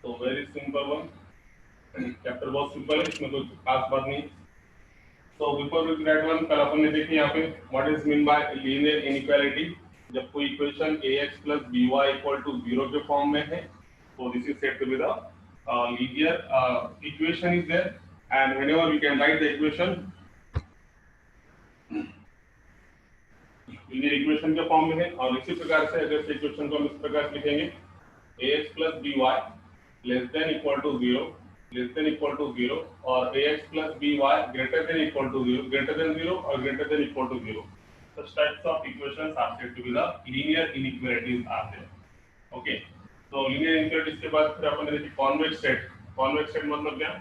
तो very simple one, chapter बहुत simple है, इसमें कोई खास बात नहीं। तो बिफोर वी दैट वन, कल अपन ने देखी यहाँ पे what is mean by linear inequality. जब कोई equation ax plus by equal to 0 के फॉर्म में है, तो this is said to be the linear equation is there, and whenever we can write the equation linear equation के form में है। और इसी प्रकार से अगर इस इक्वेशन को हम इस प्रकार से लिखेंगे ax plus by less than equal to 0, less than equal to 0, or ax plus by greater than equal to 0, greater than 0 or greater than equal to 0. Such types of equations are said to be the linear inequalities are there. Okay. So linear inequalities के बाद फिर अपन ने देखी convex set. Convex set मतलब क्या?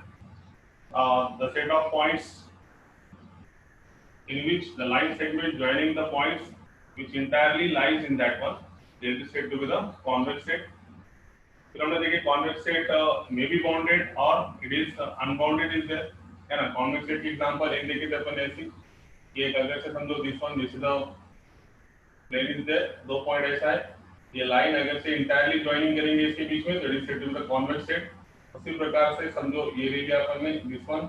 The set of points in which the line segment joining the points which entirely lies in that one, that is said to be the convex set. फिर हमने देखे convex set may be bounded और it is unbounded is there, है ना। Convex set की example एक देखे थे अपन ऐसी, ये एक अगर से समझो this one, this is the plane is there, दो पॉइंट ऐसा है, ये लाइन अगर से इंटायरली जॉइनिंग करेंगे इसके बीच में, तो it is said to be the convex set. उसी प्रकार से समझो ये ले लिया अपन ने दिस वन,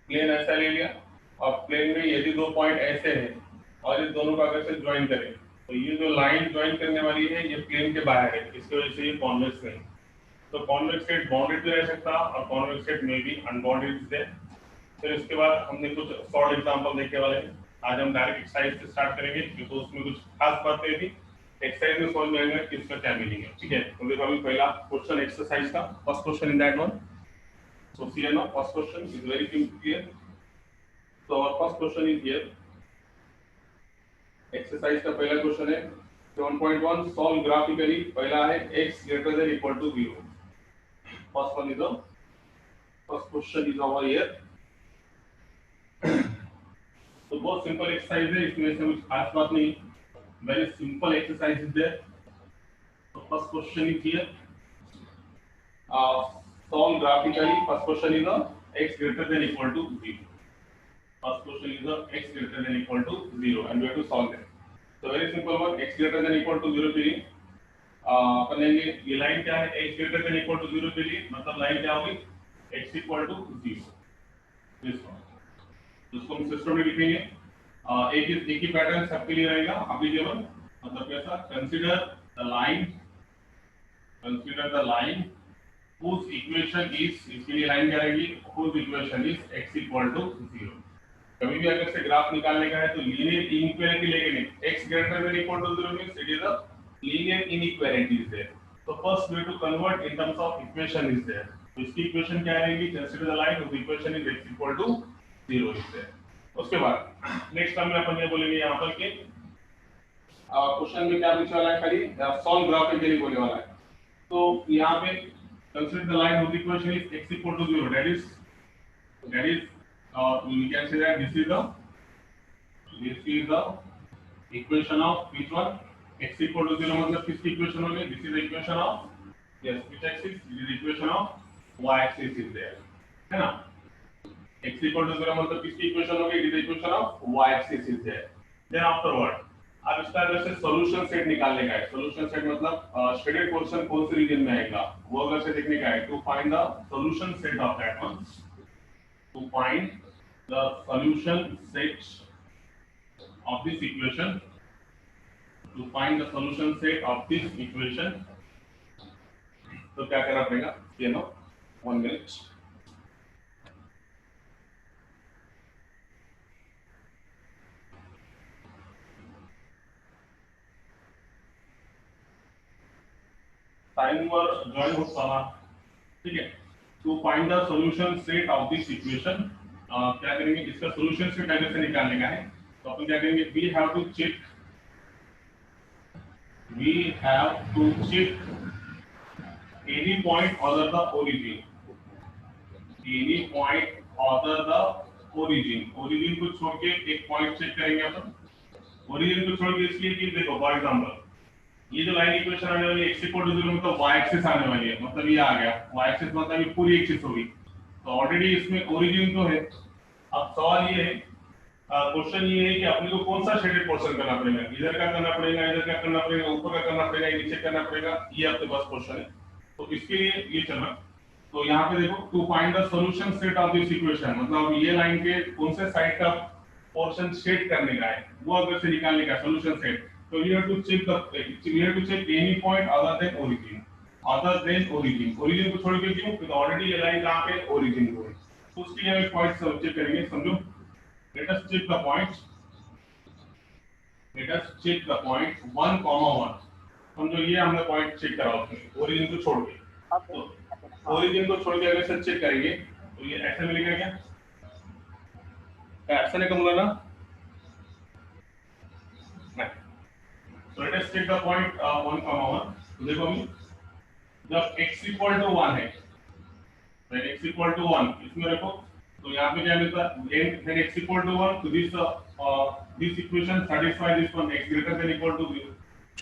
प्लेन ऐसा ले लिया, और प्लेन में यदि दो पॉइंट ऐसे हैं और इस दोनों को अगर से ज्वाइन करें, तो ये जो लाइन ज्वाइन करने वाली है ये प्लेन के बाहर है, इसकी वजह से ये कॉन्वेक्स नहीं। तो कॉन्वेक्स सेट बाउंडेड भी रह सकता और कॉन्वेक्स सेट में भी अनबाउंडेड भी है। फिर इसके बाद हमने कुछ शॉर्ट एग्जांपल देखने वाले हैं। आज हम डायरेक्ट एक्सरसाइज से स्टार्ट करेंगे, क्योंकि उसमें कुछ खास बातें भी एक्सरसाइज में समझ में आएगा कि इसका क्या मीनिंग है। ठीक है, तो देखो अभी पहला क्वेश्चन एक्सरसाइज का, first question in that one. So see no first question is very clear. तो our first question is here, exercise का पहला क्वेश्चन है 7.1 सॉल्व ग्राफिकली। पहला है x greater than equal to 0। First one is the first question is over here. तो बहुत simple exercise है, इसमें से कुछ खास बात नहीं, very simple exercise is there. तो first question is here, solve graphically. First question is the x greater than equal to 0। First question is the x greater than equal to 0 and we have to solve it. So very simple one, x greater than equal to 0 के लिए अपन लेंगे ये line क्या है, x greater than equal to 0 के लिए मतलब line क्या होगी, x equal to 0, this one। जिसको हम सिस्टम में लिखेंगे एक ही पैटर्न सबके लिए रहेगा अभी केवल, मतलब कैसा, consider the line whose equation is, इसके लिए लाइन क्या रहेगी, whose equation is x equal to 0। कभी भी अगर से ग्राफ निकालने का है तो लीनियर इनइक्वालिटी लेके नहीं, x greater than equal to 0 means it is a linear inequality is there। तो first way to convert in terms of equation is there. तो इसकी इक्वेशन क्या रहेगी, consider the line whose equation is x equal to 0 is there। उसके बाद next term में अपन ये बोलेंगे यहाँ पर कि क्वेश्चन में क्या पूछा वाला है, खाली सॉल्व ग्राफिकली बोलने वाला है। तो यहाँ पे consider the line whose equation is x equal to 0, that is we can say that this is the equation of which one, x equal to 0 मतलब किसकी इक्वेशन होगी, this is the equation of, yes, which axis, this is the equation of y axis is there, है ना। x equal to 0 मतलब किसकी equation होगी, it is the equation of y axis is there। then afterward अब इसका अगर से solution set निकालने का है, सॉल्यूशन सेट मतलब शेडेड पोर्शन कौन से रीजन में आएगा वो अगर से देखने का है, to find the solution set of that one, to find the solution set of this equation, to find the solution set of this equation। तो क्या करना पड़ेगा, ये नो 1 minute। टाइमर ज्वाइन होता, ठीक है। to find the solution set of this equation, क्या करेंगे, इसका solution set कैसे से निकालने का है, तो अपन क्या करेंगे, we have to check any point other the origin, origin को छोड़ के एक पॉइंट चेक करेंगे अपन। origin को छोड़ के इसलिए कि देखो फॉर एग्जांपल ये जो लाइन इक्वेशन आने वाली है x इक्वल टू 0 में, तो y एक्सिस आने वाली है, मतलब ये आ गया y एक्सिस मतलब ये पूरी एक्सिस होगी। तो ऑलरेडी इसमें ओरिजिन तो है। अब सवाल ये है, क्वेश्चन ये है कि अपने को कौन सा शेडेड पोर्शन करना पड़ेगा, इधर का करना पड़ेगा, इधर का करना पड़ेगा, ऊपर का करना पड़ेगा, नीचे करना पड़ेगा, ये आपके पास क्वेश्चन है। तो इसके लिए ये चलना। तो यहाँ पे देखो to find the solution set of this equation, मतलब ये लाइन के कौन से साइड का पोर्शन सेट करने का है, वो अगर से निकालने का सॉल्यूशन सेट, तो you have to check any point other than origin. Origin को छोड़ के क्यों, क्योंकि ऑलरेडी ये लाइन कहाँ पे ओरिजिन को है, तो उसके लिए हम पॉइंट चेक करेंगे। समझो, let us check the points, let us check the point 1, 1। समझो ये हमने पॉइंट चेक करा उसमें ओरिजिन को छोड़ के, तो ओरिजिन को छोड़ के अगर से चेक करेंगे तो ये ऐसे मिलेगा क्या, ऐसा नहीं कहूंगा ना, नहीं। So let us take the point 1, 1। तो देखो अभी जब x इक्वल टू 1 है, when x इक्वल टू 1 इसमें रखो, तो यहाँ पे क्या मिलता है, when x इक्वल टू 1, तो this equation satisfy this one, x greater than equal to 0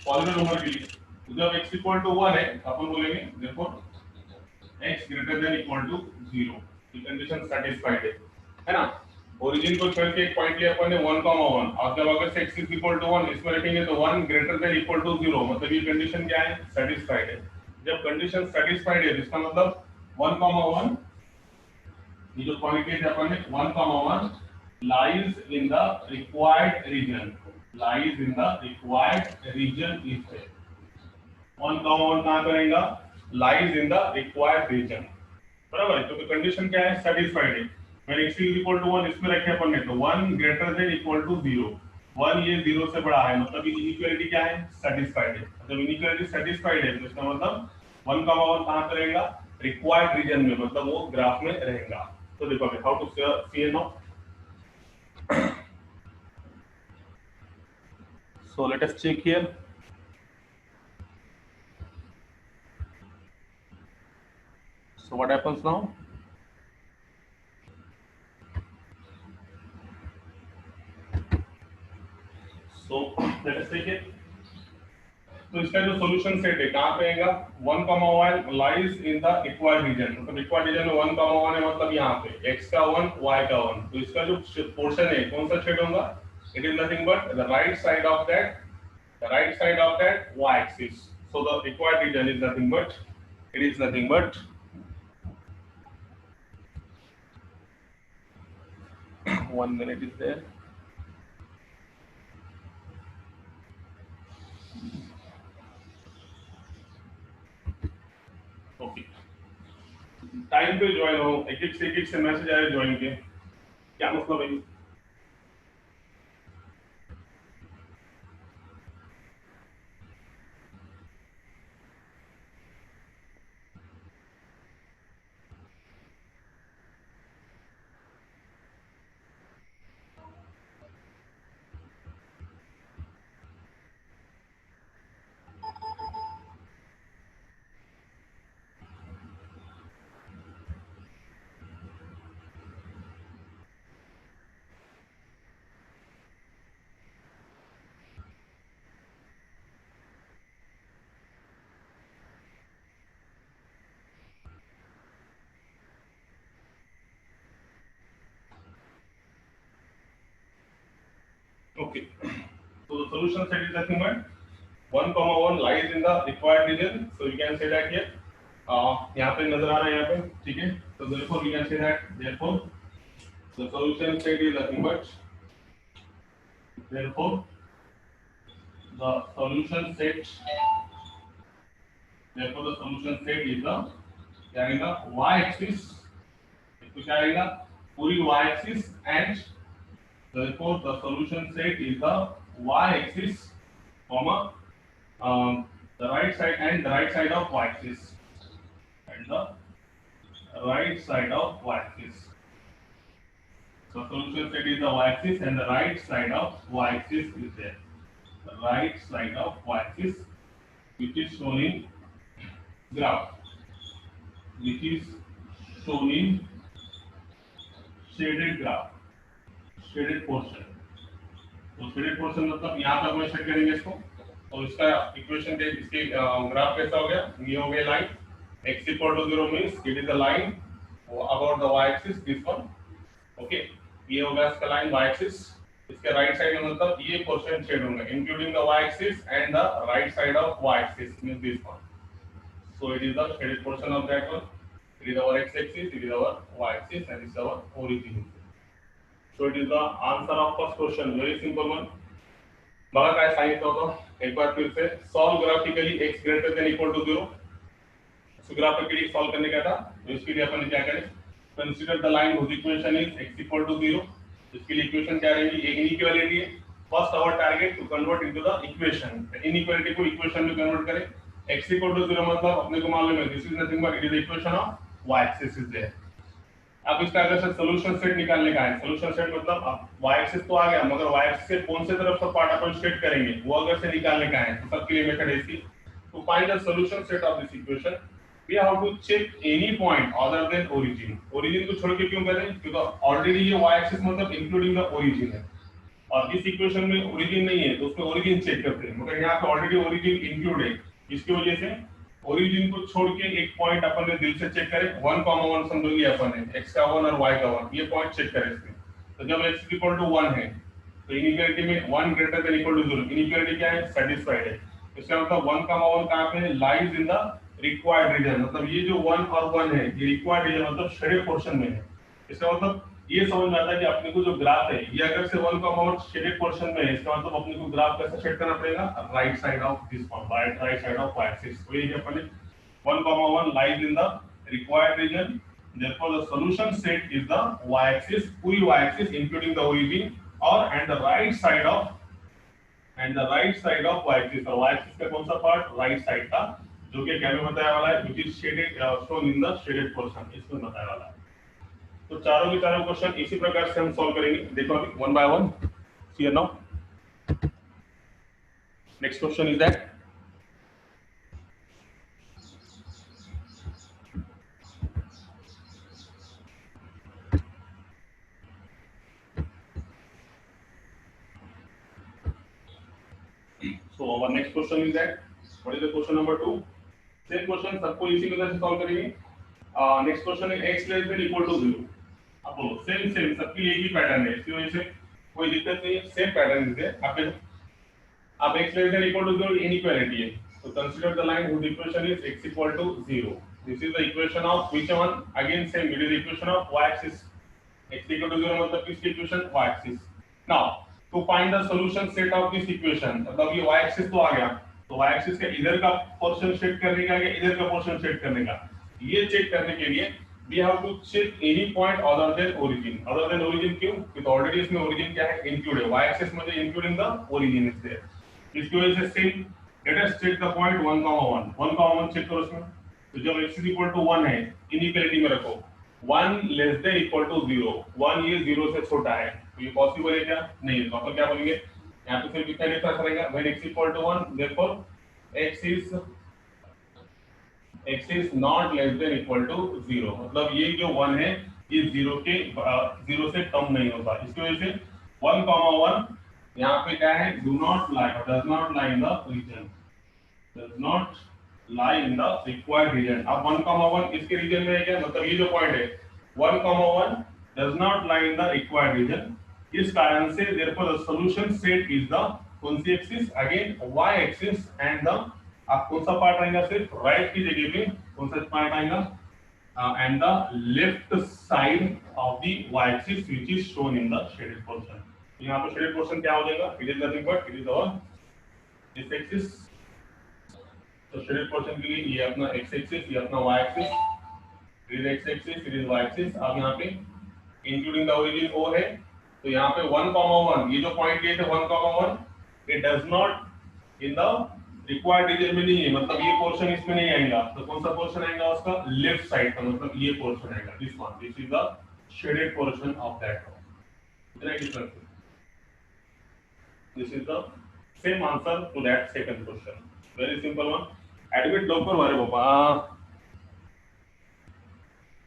positive number के लिए। तो जब x इक्वल टू 1 है अपन बोलेंगे देखो x greater than equal to 0, ये कंडीशन satisfied है ना। ओरिजिन को छोड़ के एक पॉइंट लिया अपन ने 1, 1, और जब अगर से x is equal to 1 इसमें रखेंगे तो 1 greater than equal to 0, मतलब ये कंडीशन क्या है, satisfied है। जब कंडीशन satisfied है इसका मतलब 1, 1, ये जो पॉइंट है अपन ने 1, 1 lies in the required region, lies in the required region is there। 1, 1 कहाँ करेगा, lies in the required region, बराबर है। तो कंडीशन क्या है, satisfied है। when x is equal to 1 इसमें रखे अपन ने, तो 1 greater than equal to 0, 1 ये 0 से बड़ा है, मतलब इनइक्वालिटी क्या है, satisfied है। जब इनइक्वालिटी satisfied है तो इसका मतलब 1, 1 कहाँ पे रहेगा, रिक्वायर्ड रीजन में, मतलब वो ग्राफ में रहेगा। तो देखो अभी how to see now, so let us check here। so what happens now, so let us take it। तो इसका जो सॉल्यूशन सेट है कहाँ पे आएगा, 1, 1 lies in the required region, मतलब रिक्वायर्ड रीजन में 1, 1 है, मतलब यहाँ पे x का 1 y का 1, तो इसका जो पोर्शन है कौन सा सेट होगा, it is nothing but the right side of that, the right side of that y axis, so the required region is nothing but, it is nothing but 1 minute is there, okay। Time पे join हो, एक एक से message आए join के, क्या मतलब है। Okay, so the solution set is nothing but 1, 1 lies in the required region, so you can say that here, यहाँ पे नजर आ रहा है यहाँ पे, ठीक है। तो therefore we can say that therefore the solution set is nothing but, therefore the solution set, therefore the solution set is the, क्या आएगा, y axis, इसको क्या आएगा, पूरी y axis, and therefore the solution set is the y axis, comma the right side and the right side of y axis, and the right side of y axis. So solution set is the y axis and the right side of y axis is there. The right side of y axis, which is shown in graph, which is shown in shaded graph, shaded portion। तो shaded portion मतलब यहाँ पर मैं shade करेंगे इसको, तो इसका equation के इसके ग्राफ कैसा हो गया, ये हो गया line x equal to 0 means it is a line about the y axis, this one, okay। ये होगा इसका लाइन y axis, इसके राइट साइड में मतलब ये पोर्शन शेड होंगे including the y axis and the right side of y axis means this one। So it is the shaded portion of that one. It is our x-axis, it is our y-axis, and this is our origin. So it is the answer of first question. Very simple one. बघा काय सांगितलं होतं एक बार फिर से solve graphically x greater than equal to 0. So graphically solve करने का था तो इसके लिए अपन क्या करें consider the line whose equation is x equal to 0. इसके लिए इक्वेशन क्या रहेगी एक इनइक्वालिटी है. First our target to convert into the equation. Inequality को इक्वेशन में कन्वर्ट करें. x इक्वल टू 0 मतलब अपने को मालूम है this is nothing but it is the equation of y axis is there. अब इसका अगर से सॉल्यूशन सेट निकालने का है. सॉल्यूशन सेट मतलब अब y एक्सिस तो आ गया मगर y एक्सिस से कौन से तरफ का पार्ट अपन स्ट्रेट करेंगे वो अगर से निकालने का है तो सबके लिए मेथड है इसकी. To find the solution set of this equation we have to check any point other than origin. Origin को छोड़ के क्यों करें क्योंकि ऑलरेडी ये y एक्सिस मतलब इंक्लूडिंग द ओरिजिन है और इस इक्वेशन में ओरिजिन नहीं है तो उसमें ओरिजिन चेक करते हैं मगर यहाँ पे ऑलरेडी ओरिजिन इंक्लूड है. इसकी वजह से ओरिजिन को छोड़ के एक पॉइंट अपन ने दिल से चेक करें 1,1 समझ लिया अपन ने x का 1 और y का 1 ये पॉइंट चेक करें इसमें. तो जब x इक्वल टू 1 है तो इनइक्वालिटी में 1 greater than equal to 0. Inequality क्या है सेटिस्फाइड है. इसका मतलब 1,1 कहां पे lies in the required region. मतलब ये जो 1 और 1 है ये रिक्वायर्ड रीजन मतलब शेडेड पोर्शन में है. इसका मतलब ये समझ में आता है कि अपने को जो ग्राफ है ये अगर से 1,1 शेडेड पोर्शन में है इसका मतलब अपने को ग्राफ कैसे सेट करना पड़ेगा right side of this point right side of y axis. तो ये अपन 1,1 lies in the required region. Therefore, the solution set is the y-axis, पूरी y-axis including the origin, and the right side of y-axis. और y-axis का कौन सा part right side का जो कि क्या में बताया वाला है which is shaded shown in the shaded portion. इसमें बताया वाला है. तो चारों के चारों क्वेश्चन इसी प्रकार से हम सॉल्व करेंगे. देखो अभी one by one. See now. Next question is that. So our next question is that what is the question number 2? Same question सबको इसी मेथड से सॉल्व करेंगे. नेक्स्ट क्वेश्चन है x less than equal to 0. अब बोलो same सबकी एक ही pattern है इसकी वजह से कोई दिक्कत नहीं है. सेम पैटर्न है. अब x less than equal to 0 inequality है तो consider the line whose equation is x equal to 0. This is the equation of which one? Again same, it is the equation of y axis. x equal to 0 मतलब किसकी equation y axis. Now to find the solution set of this equation मतलब ये y axis तो आ गया तो y axis के इधर का पोर्शन सेट करने का या इधर का पोर्शन सेट करने का ये चेक करने के लिए we have to check any point other than origin. Other than origin क्यों क्योंकि ऑलरेडी इसमें origin क्या है इंक्लूड है. y axis में including the origin is there. इसकी वजह से same let us check the point 1,1 चेक करो इसमें. तो जब x is equal to 1 है इनइक्वालिटी में रखो 1 less than equal to 0. 1 ये 0 से छोटा है तो ये पॉसिबल है क्या नहीं है. तो अपन क्या बोलेंगे यहाँ पे फिर कितना डिफरेंस रहेगा when x equal to 1 therefore x is not less than equal to 0. मतलब ये जो 1 है ये 0 से कम नहीं होता. इसकी वजह से 1,1 यहाँ पे क्या है does not lie in the region. Does not lie in the required region. अब 1,1 इसके रीजन में है क्या मतलब ये जो पॉइंट है 1,1 does not lie in the required region. इस कारण से therefore the solution set is the कौन सी axis again y axis and the आप कौन सा पार्ट आएगा सिर्फ राइट की जगह पे कौन सा पार्ट आएगा and the left side of the y axis which is shown in the shaded portion. यहाँ पे शेडेड पोर्शन क्या हो जाएगा it is nothing but it is our this axis. तो शेडेड पोर्शन के लिए ये अपना x एक्सिस ये अपना y axis it is x axis it is y axis. अब यहाँ पे इंक्लूडिंग द ओरिजिन o है तो यहाँ पे 1,1 ये जो पॉइंट लिए थे 1,1 it does not in the required region में नहीं है मतलब ये पोर्शन इसमें नहीं आएगा. तो कौन सा पोर्शन आएगा उसका लेफ्ट साइड का मतलब ये पोर्शन आएगा this one. This is the shaded portion of that one. इतना difference. This is the same answer to that second question. Very simple one. Admit लवकर वारे बाबा.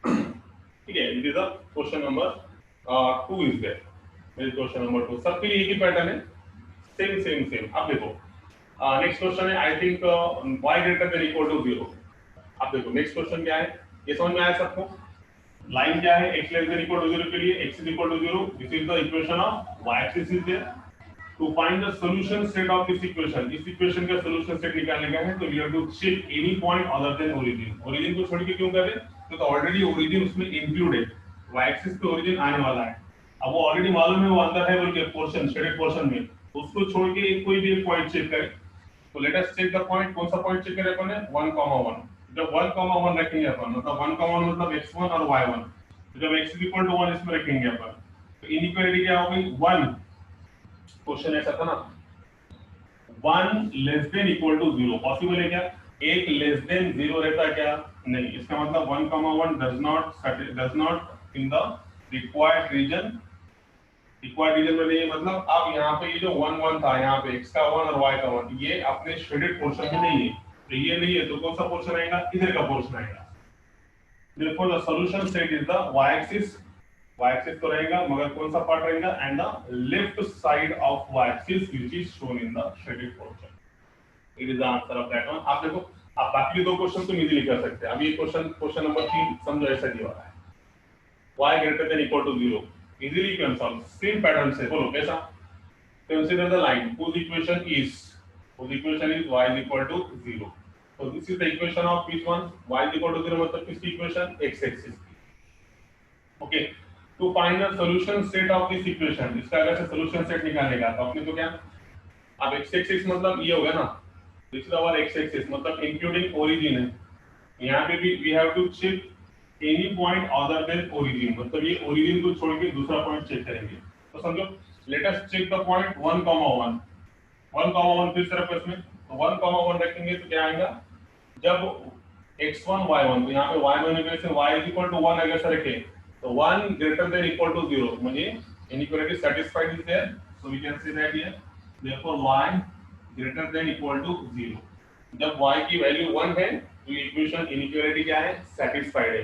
ठीक है it is the question number 2 is there. Very question number 2 सबके लिए एक ही pattern है सेम. अब देखो नेक्स्ट क्वेश्चन है I think y greater than equal to 0. अब देखो नेक्स्ट क्वेश्चन क्या है ये समझ में आया सबको. लाइन क्या है x less than equal to 0 के लिए x is equal to 0. This is the equation of y axis is there to find the solution set of this equation, इस इक्वेशन का सॉल्यूशन सेट निकालने का है तो we have to check any point other than origin. Origin को छोड़ के क्यों कर रहे हैं, तो ऑलरेडी ओरिजिन उसमें इंक्लूड है, y एक्सिस पे ओरिजिन आने वाला है। अब वो ऑलरेडी मालूम है वो अंदर है बोल के पोर्शन शेडेड पोर्शन में, उसको छोड़ के कोई भी एक पॉइंट चेक करें। तो let us check the point, कौन सा पॉइंट चेक करें अपन ने 1,1। जब 1,1 रखेंगे अपन, मतलब 1,1 मतलब x1 और y1, तो जब x इक्वल टू 1 इसमें रखेंगे अपन तो इनइक्वालिटी क्या हो गई 1। क्वेश्चन ऐसा था ना 1 less than equal to 0 possible है क्या, एक लेस देन 0 रहता क्या, नहीं। इसका मतलब 1,1 does not in the required region. Required region में नहीं, मतलब अब यहाँ पे ये जो 1 1 था, यहाँ पे x का 1 और y का 1, ये अपने शेडेड पोर्शन में नहीं है, तो ये नहीं है तो कौन सा पोर्शन आएगा, इधर का पोर्शन आएगा। therefore the solution set is the y axis, y axis तो रहेगा मगर कौन सा पार्ट रहेगा, and the left side of y axis which is shown in the shaded portion, it is the answer of that one। आप देखो आप बाकी दो क्वेश्चन तो इजीली कर सकते हैं। अब ये क्वेश्चन नंबर 3 समझो ऐसा दिया हुआ है, y greater than equal to 0, easily you can solve, same pattern से। बोलो कैसा, consider the line whose equation is y is equal to 0। so this is the equation of which one, y is equal to 0 मतलब किसकी equation, x axis की। okay, to find the solution set of this equation, इसका अगर से solution set निकालने का तो अपने को क्या, अब x axis मतलब ये होगा ना, this is our x axis मतलब including origin है, यहाँ पे भी we have to check any point other than origin, मतलब ये origin को छोड़ के दूसरा पॉइंट चेक करेंगे। तो समझो let us check the point 1,1, 1,1 फिर तरफ इसमें तो 1,1 रखेंगे तो क्या आएगा, जब x1 y1 तो यहाँ पे y1 equation y is equal to 1 अगर से रखे तो 1 greater than equal to 0 मुझे inequality satisfied is there, so we can say that here therefore y greater than equal to 0। जब y की वैल्यू 1 है तो ये इक्वेशन इनइक्वालिटी क्या है, सेटिस्फाइड है।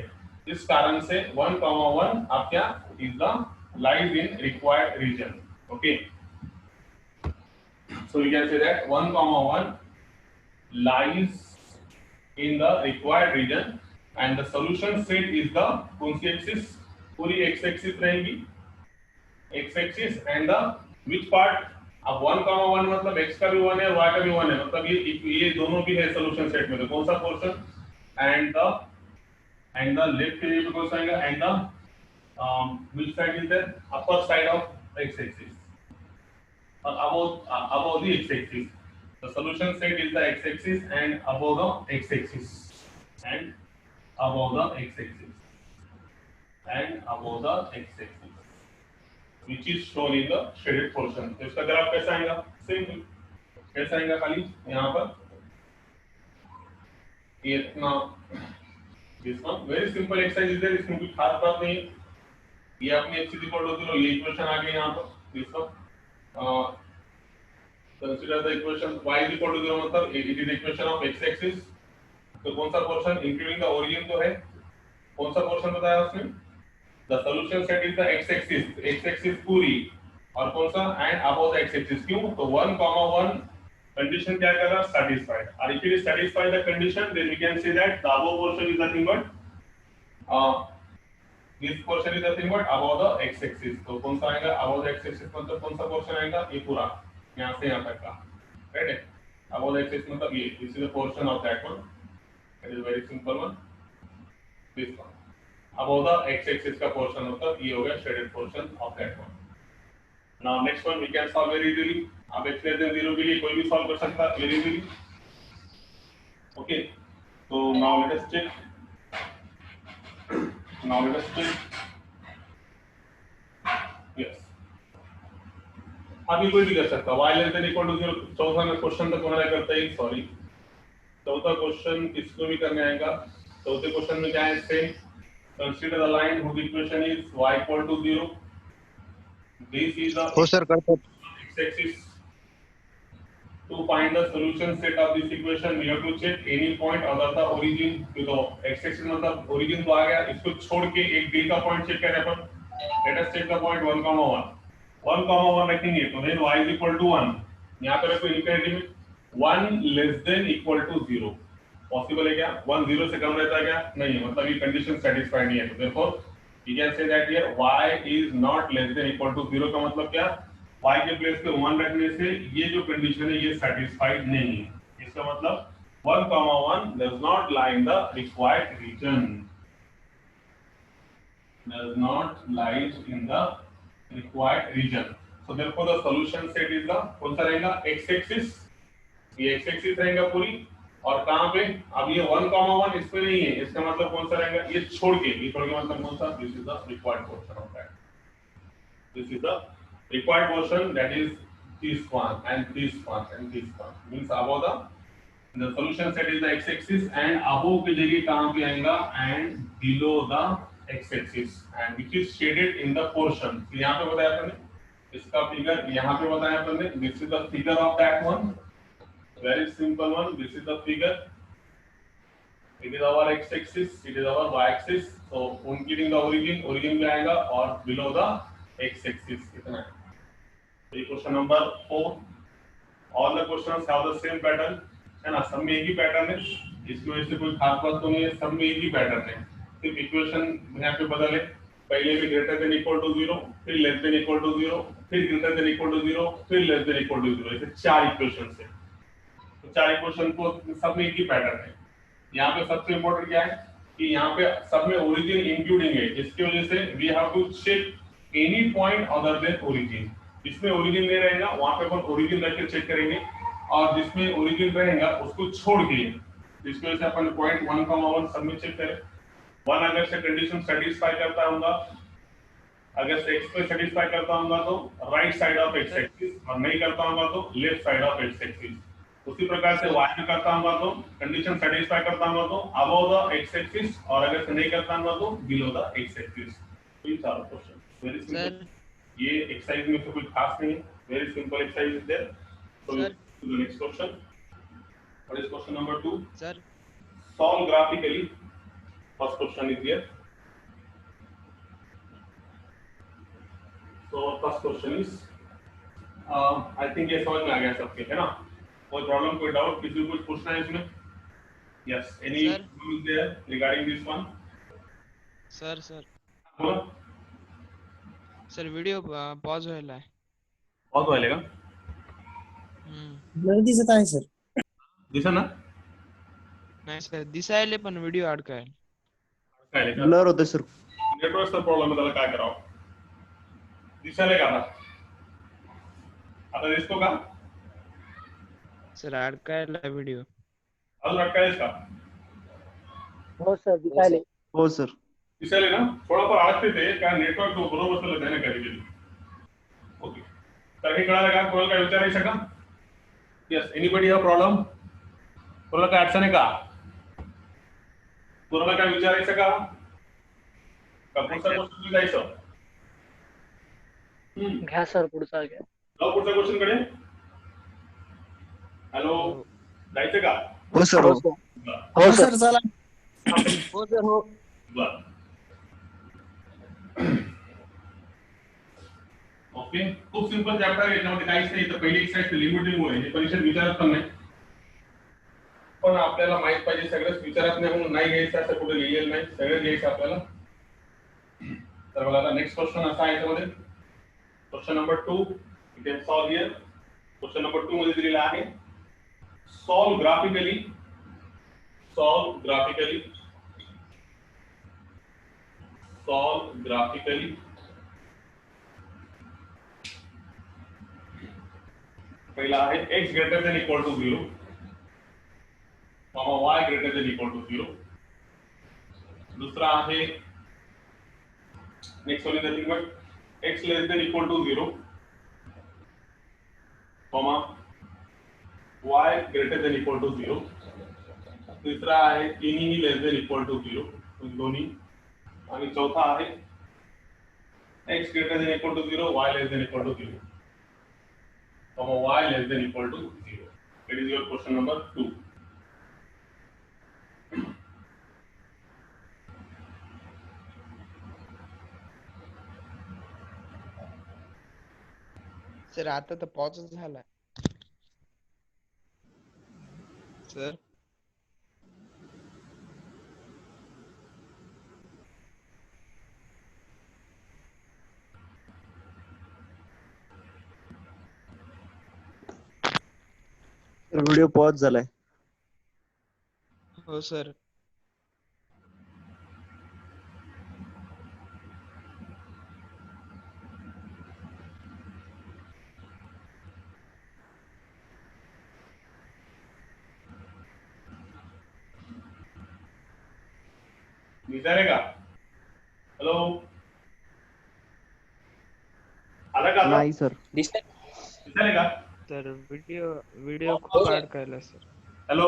इस कारण से 1,1 अब क्या is the lies in required region. Okay, so we can say that 1,1 lies in the required region and the solution set is the कौन सी एक्सिस, पूरी x एक्सिस रहेगी, x axis and the which part, अब 1,1 मतलब x का भी 1 है y का भी 1 है, मतलब ये दोनों भी है सॉल्यूशन सेट में, तो कौन सा पोर्शन एंड द लेफ्ट के कौन सा आएगा, and the which side is there, upper side of x axis or above the x axis। the solution set is the x axis and above the x axis and above the x axis and above the x axis which is shown in the shaded portion। तो इसका graph कैसा आएगा, simple कैसा आएगा, खाली यहाँ पर ये इतना इसका very simple exercise is there, इसमें कुछ खास बात नहीं है। ये अपनी x इक्वल टू 0 ये इक्वेशन आ गई यहाँ पर, इसका consider the equation y is equal to 0 मतलब it is equation of x axis, तो कौन सा पोर्शन इंक्लूडिंग द ओरिजिन तो है, कौन सा पोर्शन बताया उसने, the solution set is the x axis पूरी और कौन सा and above the x axis, क्यों तो 1,1 कंडीशन क्या कर रहा है, satisfied, और if it is satisfy the condition then we can say that the above portion is nothing but this portion is nothing but above the x axis। तो कौन सा आएगा above the x axis मतलब कौन सा portion आएगा, ये पूरा यहाँ से यहाँ तक का, राइट है, above the x axis मतलब ये, this is a portion of that one, it is a very simple one, this one above the x axis का portion मतलब ये हो गया shaded portion of that one। now next one we can solve very easily, अब x less than 0 के लिए कोई भी सॉल्व कर सकता है very easily। okay, so now let us check yes, अभी कोई भी कर सकता है y less than equal to 0। चौथा में क्वेश्चन तक हमारा करता है, सॉरी चौथा क्वेश्चन किसको भी करने आएगा, चौथे क्वेश्चन में क्या है, same consider the line whose equation is y equal to 0, this is the हो सर करते x axis। to find the solution set of this equation we have to check any point other the origin, तो x axis मतलब origin तो आ गया, इसको छोड़ के एक d का पॉइंट चेक करें अपन, let us check the point 1,1 1,1 रखेंगे तो then y is equal to 1, यहाँ पर कोई इनइक्वालिटी में 1 less than equal to 0 possible है क्या, 1 0 से कम रहता है क्या, नहीं है, मतलब ये कंडीशन सेटिस्फाइड नहीं है, तो therefore we can say that here y is not less than equal to 0 का मतलब क्या, y के प्लेस पे 1 रखने से ये जो कंडीशन है ये सेटिस्फाइड नहीं है। इसका मतलब 1,1 does not lie in the required region, does not lies in the required region. So therefore the solution set is the कौन सा रहेगा, x axis, ये x axis रहेगा पूरी, और कहां पे, अब ये 1,1 इस पे नहीं है, इसका मतलब कौन सा रहेगा, ये छोड़ के मतलब कौन सा, this is the required portion of that, this is the required portion, that is this one and this one and this one, means above the solution set is the x axis and above की जगह कहां पे आएगा, and below the x axis and which is shaded in the portion. तो यहाँ पे बताया अपन ने इसका फिगर, यहाँ पे बताया अपन ने, this is the figure of that one, very simple one, this is the figure, it is our x axis, it is our y axis, so including the origin पे आएगा और below the x axis कितना है. So question number 4, all the questions have the same pattern है ना, सब में एक ही पैटर्न है, इसकी वजह से कोई खास बात तो नहीं है, सब में एक ही पैटर्न है, सिर्फ इक्वेशन यहाँ पे बदले, पहले में ग्रेटर देन इक्वल टू 0, फिर लेस देन इक्वल टू 0, फिर ग्रेटर देन इक्वल टू 0, फिर लेस देन इक्वल टू 0, ऐसे चार इक्वेशन है, तो चार इक्वेशन को सब में एक ही पैटर्न है. यहाँ पे सबसे इम्पोर्टेंट क्या है कि यहाँ पे सब में ओरिजिन इंक्लूडिंग है, जिसकी वजह से we have to check any point other than origin. जिसमें ओरिजिन नहीं रहेगा वहां पे अपन ओरिजिन रख के चेक करेंगे, और जिसमें ओरिजिन रहेगा उसको छोड़ के, जिसकी वजह से अपन पॉइंट 1,1 सब में चेक करें. 1 अगर से कंडीशन सेटिस्फाई करता होगा, अगर से x पे सेटिस्फाई करता होगा तो right side of x axis, और नहीं करता होगा तो left side of x axis. उसी प्रकार से y में करता होगा तो कंडीशन सेटिस्फाई करता होगा तो अबव द x एक्सिस, और अगर से नहीं करता होगा तो बिलो द x एक्सिस. तो ये चार क्वेश्चन वेरी सिंपल, ये एक्सरसाइज में तो कोई खास नहीं, very simple exercise is there. So to the next question, what is question number 2 sir, solve graphically. First question is here. So first question is, I think ये समझ में आ गया सबके, है ना, कोई प्रॉब्लम कोई डाउट, किसी को कुछ पूछना है इसमें? Yes, any is there regarding this one? Sir बोलो सर, वीडियो पॉज व्हायला आहे. पॉज व्हायला का? ब्लर दिसत आहे सर. दिसा ना? नाही सर, दिसायले पण व्हिडिओ अडकाय. ब्लर होते सर. नेटवर्कचा प्रॉब्लेम आहे, त्याला काय करावं? दिसायला का आता दिसतो का सर? अडकायला व्हिडिओ. अजून अटकायच का? हो सर दिसायले. हो सर दिसायले ना, थोडंफार अडकते ते, काय नेटवर्क बरोबर चालत नाही ना कधी कधी. ओके, तर हे कळालं का? कोणाला काय विचारायचं का? Yes, anybody have problem? कोणाला काय अडचण आहे का? कोणाला काय विचारायचं का? पुढचा क्वेश्चन जायचं. घ्या सर पुढचा घ्या. जाऊ पुढच्या क्वेश्चन कडे. हॅलो, जायचं का? हो सर. हो सर चला. हो सर. हो बर, ओके. खूप सिंपल चॅप्टर आहे, याच्यामध्ये काहीच नाही. तर पहिली एक्सरसाइज लिमिटिंग मुळे हे परीक्षेत विचारत पण नाही, पण आपल्याला माहित पाहिजे सगळंच विचारत नाही म्हणून नाही घ्यायचं असं कुठे लिहिलेलं नाही, सगळं घ्यायचं आपल्याला. तर मला आता नेक्स्ट क्वेश्चन असा आहे याच्यामध्ये, question number 2, you can solve here. Question number 2 मध्ये दिलेला आहे, solve graphically. Solve graphically. Solve graphically. पहिला आहे x greater than equal to 0, y greater than equal to 0. दूसरा आहे next one is nothing but x less than equal to 0, y greater than equal to 0. तिसरा आहे तिन्ही less than equal to 0, दोन्ही. आणि चौथा आहे x greater than equal to 0, y less than equal to 0, y less than equal to 0. That is your question number 2. Sir आता तर pause झाला सर. व्हिडिओ पॉज झालाय. हो सर. दिसायले का? हॅलो, आला का आता? नाही सर. दिसायले का? सर व्हिडिओ खूप अडकायला सर. हॅलो,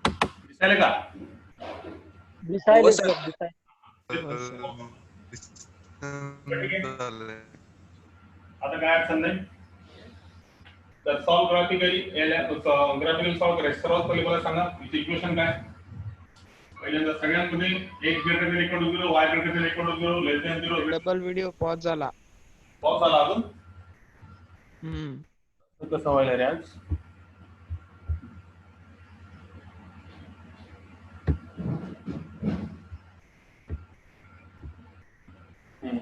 दिसायले का? दिसायले सर. हो सर. ठीक आहे. आता काय अडचण नाही. तर सॉल्व ग्राफिकली ग्राफिकली सॉल्व करायचं. सर्वात पहिले मला सांगा इक्वेशन काय. पहिल्यांदा सगळ्यांमध्ये x greater than equal to 0, y greater than equal to 0, less than 0. Double video pause झाला. पॉज झाला अजून कसं व्हायला रे आज.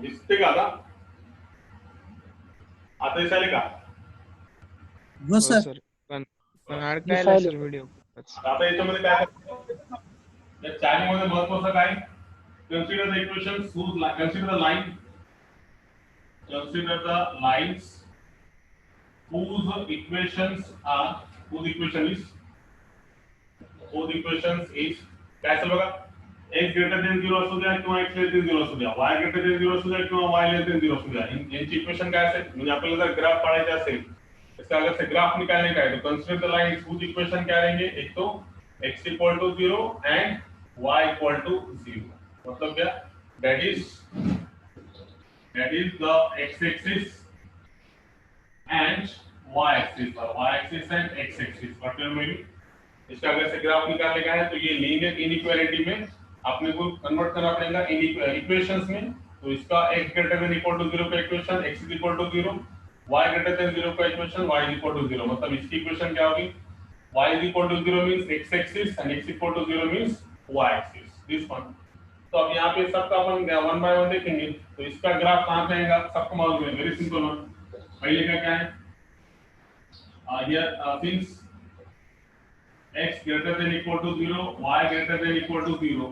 दिसते का आता? आता दिसायले का? हो हो सर. सर. पण अडकायला सर व्हिडिओ. आता याच्यामध्ये काय या चॅनल मध्ये महत्त्वाचं काय. Consider the equations consider the line consider the lines whose equations is काय असेल बघा. x greater than 0 असू द्या किंवा x less than 0 असू द्या, y greater than 0 असू द्या किंवा y less than 0 असू द्या. यांची इक्वेशन काय असेल म्हणजे आपल्याला जर ग्राफ पाडायचा असेल इसका अगर से ग्राफ निकालने का है तो consider the lines whose equation क्या रहेंगे. एक तो x equal to 0 and y equal to 0. मतलब क्या that is the x-axis and y-axis or y-axis and x-axis. मतलब में इसका अगर से ग्राफ निकालने का है तो ये लीनियर इनइक्वालिटी में आपने को कन्वर्ट करना पड़ेगा इक्वेशंस में. तो इसका x greater than equal to 0 का equation x is equal to 0, y greater than 0 का equation y is equal to 0. मतलब इसकी इक्वेशन क्या होगी. y is equal to 0 means x-axis and x equal to 0 means y-axis. This one. तो अब यहाँ पे सबका अपन 1 बाय 1 देखेंगे. तो इसका ग्राफ कहाँ पे आएगा सबको मालूम है. Very simple one. पहले का क्या है here since x greater than equal to 0, y greater than equal to 0.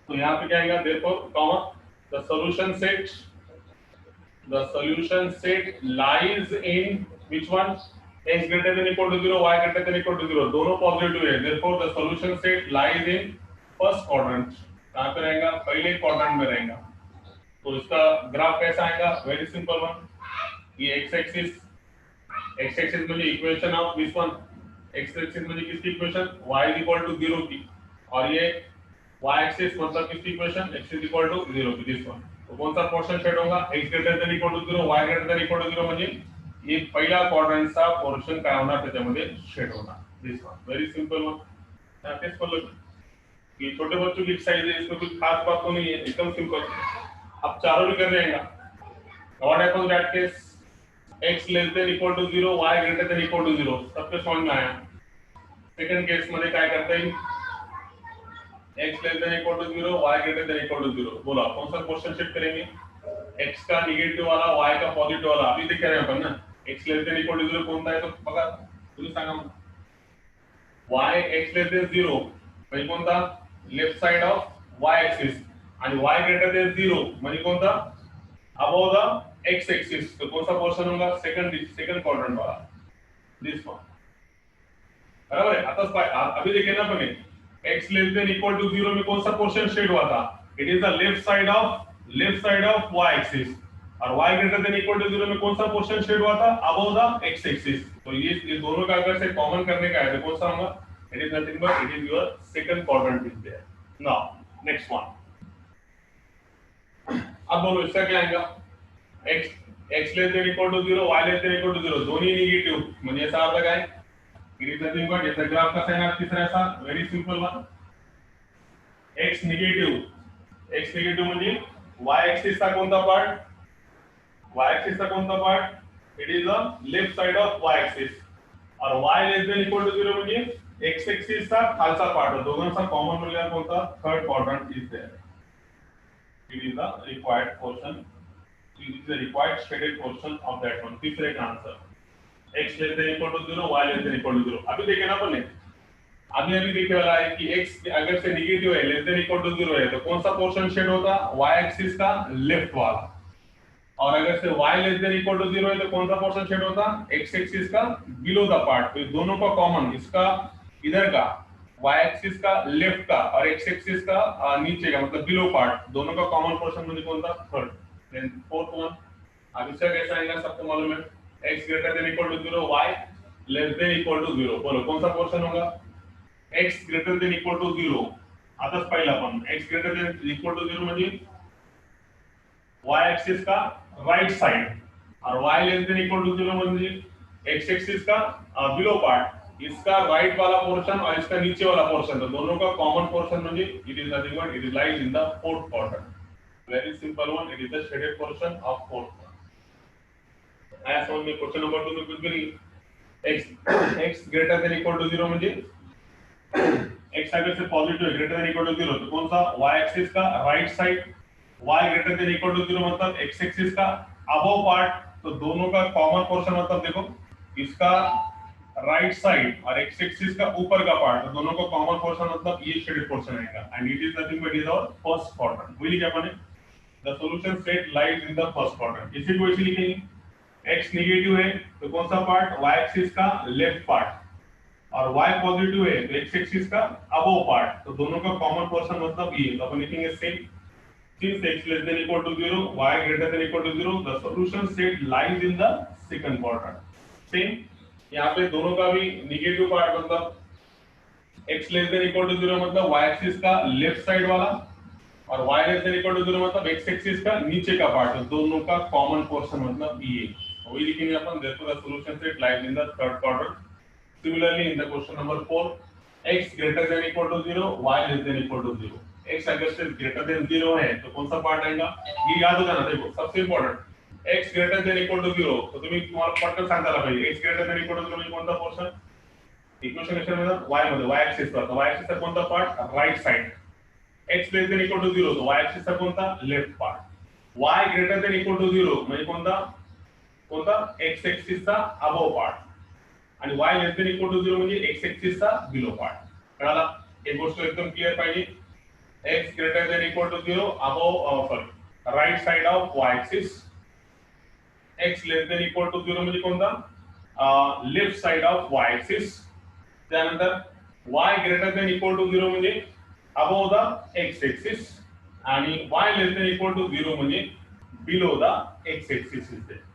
तो यहाँ पे क्या आएगा therefore comma the solution set lies in which one. x greater than equal to 0, y greater than equal to 0 दोनों positive है. therefore the solution set lies in first quadrant. कहां पे रहेगा पहले क्वाड्रेंट में रहेगा. तो इसका ग्राफ कैसा आएगा. Very simple one. ये एक्स एक्सिस म्हणजे equation of this one. X axis म्हणजे किसकी equation y is equal to 0 की और ये y एक्सिस मतलब किसकी equation x is equal to 0 की. This one. तो कौन सा पोर्शन शेड होगा x greater than equal to 0, y greater than equal to 0 म्हणजे ये पहिला क्वाड्रंटचा पोर्शन काय होणार त्याच्यामध्ये शेड होणार. This one. Very simple one. तेच बोललो कि छोटे बच्चों की एक्सरसाइज है, इसमें कुछ खास बात तो नहीं है, एकदम सिंपल. अब चारों भी कर लेंगे. What happens that case x less than equal to 0, y greater than equal to 0. सबके समझ में आया. सेकंड केस मध्ये काय करता येईल. x less than equal to 0, y greater than equal to 0. बोला कौन सा क्वेश्चन शिफ्ट करेंगे. x का निगेटिव वाला, y का पॉजिटिव वाला. अभी देख रहे हैं अपन ना. x less than equal to 0 कोणता आहे तो बघा. तुम्ही सांगा मला. y x लेस देन 0 म्हणजे कोणता left side of y axis आणि y ग्रेटर देन 0 म्हणजे कोणता अबव द x एक्सिस. तो कौन सा पोर्शन होगा सेकंड क्वाड्रेंट वाला. This one. बराबर है. आता अभी देखिए ना अपन x less than equal to 0 में कौन सा पोर्शन शेड हुआ था. It is the left side of y axis और y greater than equal to 0 में कौन सा पोर्शन शेड हुआ था अबव द x एक्सिस. तो ये दोनों का अगर से कॉमन करने का है तो कौन सा होगा. It is nothing but it is your second quadrant is there. Now next one. अब बोलो इसका क्या आएगा. x less than equal to 0, y less than equal to 0 दोनों निगेटिव म्हणजे याचा अर्थ काय. It is nothing but याचा ग्राफ कसा येणार तिसरा असा. Very simple one. x negative म्हणजे y एक्सिस चा कोणता पार्ट. y एक्सिस चा कोणता part. It is the left side of y axis और y less than equal to 0 म्हणजे x एक्सिस चा खालचा पार्ट. दोघांचा कॉमन मूल्य कोणता third quadrant is there. It is the required portion. It is the required shaded portion of that one. तिसरे का answer x less than equal to 0, y less than equal to 0। अभी देखे ना अपन ने, अभी देखे वाला है कि x अगर से निगेटिव है, लेस देन इक्वल टू 0 है, तो कौन सा पोर्शन शेड होता, y एक्सिस का लेफ्ट वाला, और अगर से y less than equal to 0 है तो कौन सा पोर्शन शेड होता, x एक्सिस का बिलो द पार्ट। तो दोनों का कॉमन, इसका इधर का y एक्सिस का लेफ्ट का और x एक्सिस का नीचे का मतलब बिलो पार्ट, दोनों का कॉमन पोर्शन मुझे कौन सा, थर्ड। देन फोर्थ वन, अब इसका कैसा आएगा सबको मालूम है, x greater than equal to 0, y less than equal to 0। बोलो कौन सा पोर्शन होगा, x greater than equal to 0। आताच पाहिलं आपण, x greater than equal to 0 म्हणजे y एक्सिस का राइट साइड, और y less than equal to 0 म्हणजे x एक्सिस का बिलो पार्ट, इसका राइट वाला पोर्शन और इसका नीचे वाला पोर्शन, तो दोनों का कॉमन पोर्शन म्हणजे it is nothing but it is lies in the fourth quadrant. Very simple one, it is the shaded portion of fourth quadrant. आया समझ में? क्वेश्चन नंबर 2 में कुछ भी नहीं, x greater than equal to 0 म्हणजे x अगर से पॉजिटिव है ग्रेटर देन इक्वल टू 0 तो कौन सा, y एक्सिस का right side, y greater than equal to 0 मतलब x एक्सिस का अबव पार्ट, तो दोनों का कॉमन पोर्शन मतलब देखो इसका राइट साइड और x एक्सिस का ऊपर का पार्ट, तो दोनों का कॉमन पोर्शन मतलब ये शेडेड पोर्शन आएगा, and it is nothing but is our first quadrant. वही लिखा अपने, the solution set lies in the first quadrant. इसी को इसी लिखेंगे, x नेगेटिव है तो कौन सा पार्ट, y एक्सिस का लेफ्ट पार्ट, और y पॉजिटिव है तो x एक्सिस का अबव पार्ट, तो दोनों का कॉमन पोर्शन मतलब ये, तो अपन लिखेंगे same, since x less than equal to 0, y greater than equal to 0, the solution set lies in the second quadrant। Same यहाँ पे दोनों का भी निगेटिव पार्ट मतलब x less than equal to 0 मतलब y एक्सिस का लेफ्ट साइड वाला, और y less than equal to 0 मतलब x एक्सिस का नीचे का पार्ट, तो दोनों का कॉमन पोर्शन मतलब ये। वही लिखेंगे अपन, therefore the solution set lies in the third quadrant। Similarly in the question number 4, x greater than equal to 0, y less than equal to 0। x अगर से ग्रेटर देन 0 है तो कौन सा पार्ट आएगा, ये याद हो जाना, देखो सबसे important, x greater than equal to 0, तो तुम्हाला पटकन सांगता आला पाहिजे x greater than equal to 0 म्हणजे कोणता पोर्शन, इक्वेशन मध्ये y मध्ये y एक्सिस चा, y एक्सिस चा कोणता part, right side, x less than equal to 0 तो y एक्सिस चा कोणता, left part, y greater than equal to 0 म्हणजे कोणता, कोणता x एक्सिस चा अबव पार्ट, आणि y less than equal to 0 म्हणजे x एक्सिस चा बिलो पार्ट। कळाला? एक गोष्ट एकदम क्लियर पाहिजे, x greater than equal to 0 above right side of y axis, x less than equal to 0 म्हणजे कोणता, left side of y axis, त्यानंतर y greater than equal to 0 म्हणजे above the x axis, आणि y less than equal to 0 म्हणजे below the x axis is there।